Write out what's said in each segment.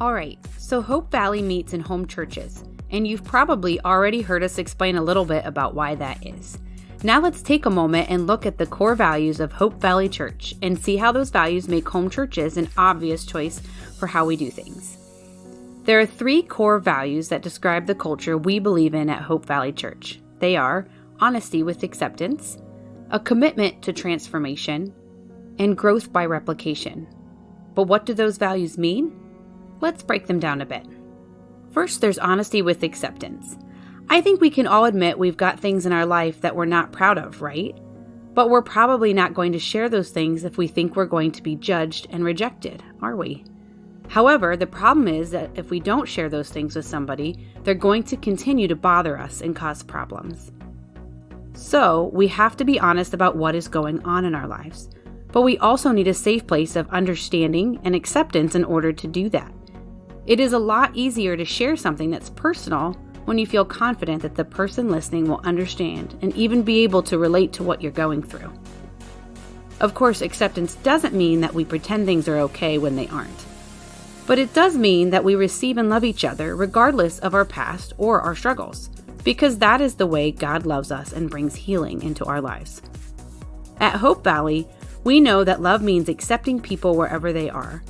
Alright, so Hope Valley meets in home churches, and you've probably already heard us explain a little bit about why that is. Now let's take a moment and look at the core values of Hope Valley Church and see how those values make home churches an obvious choice for how we do things. There are 3 core values that describe the culture we believe in at Hope Valley Church. They are honesty with acceptance, a commitment to transformation, and growth by replication. But what do those values mean? Let's break them down a bit. First, there's honesty with acceptance. I think we can all admit we've got things in our life that we're not proud of, right? But we're probably not going to share those things if we think we're going to be judged and rejected, are we? However, the problem is that if we don't share those things with somebody, they're going to continue to bother us and cause problems. So, we have to be honest about what is going on in our lives. But we also need a safe place of understanding and acceptance in order to do that. It is a lot easier to share something that's personal when you feel confident that the person listening will understand and even be able to relate to what you're going through. Of course, acceptance doesn't mean that we pretend things are okay when they aren't. But it does mean that we receive and love each other regardless of our past or our struggles, because that is the way God loves us and brings healing into our lives. At Hope Valley, we know that love means accepting people wherever they are,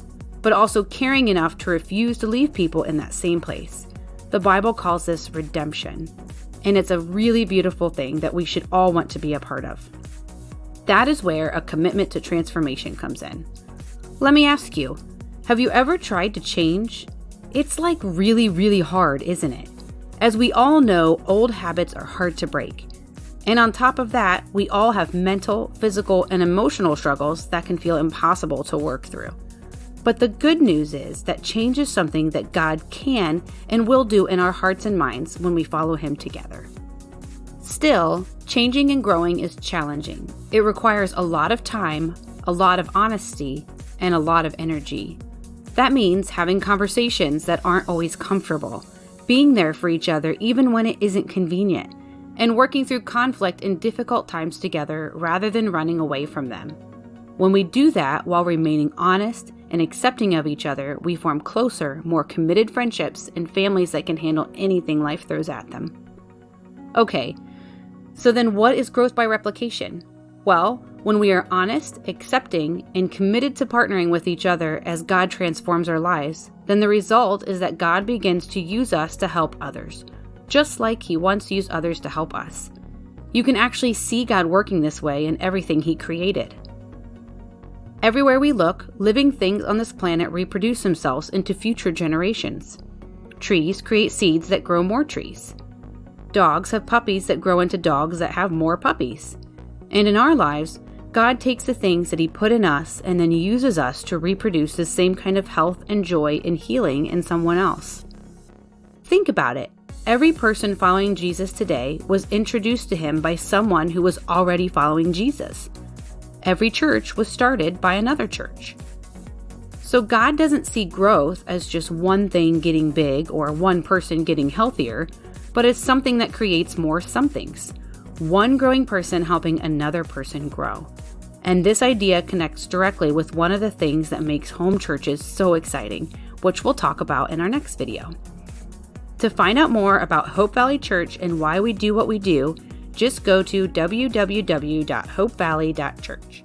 but also caring enough to refuse to leave people in that same place. The Bible calls this redemption, and it's a really beautiful thing that we should all want to be a part of. That is where a commitment to transformation comes in. Let me ask you, have you ever tried to change? It's like really hard, isn't it? As we all know, old habits are hard to break. And on top of that, we all have mental, physical, and emotional struggles that can feel impossible to work through. But the good news is that change is something that God can and will do in our hearts and minds when we follow Him together. Still, changing and growing is challenging. It requires a lot of time, a lot of honesty, and a lot of energy. That means having conversations that aren't always comfortable, being there for each other even when it isn't convenient, and working through conflict in difficult times together rather than running away from them. When we do that while remaining honest and accepting of each other, we form closer, more committed friendships and families that can handle anything life throws at them. Okay, so then what is growth by replication? Well, when we are honest, accepting, and committed to partnering with each other as God transforms our lives, then the result is that God begins to use us to help others, just like He once used others to help us. You can actually see God working this way in everything He created. Everywhere we look, living things on this planet reproduce themselves into future generations. Trees create seeds that grow more trees. Dogs have puppies that grow into dogs that have more puppies. And in our lives, God takes the things that He put in us and then uses us to reproduce the same kind of health and joy and healing in someone else. Think about it. Every person following Jesus today was introduced to Him by someone who was already following Jesus. Every church was started by another church. So God doesn't see growth as just one thing getting big or one person getting healthier, but as something that creates more somethings. One growing person helping another person grow. And this idea connects directly with one of the things that makes home churches so exciting, which we'll talk about in our next video. To find out more about Hope Valley Church and why we do what we do, just go to www.hopevalley.church.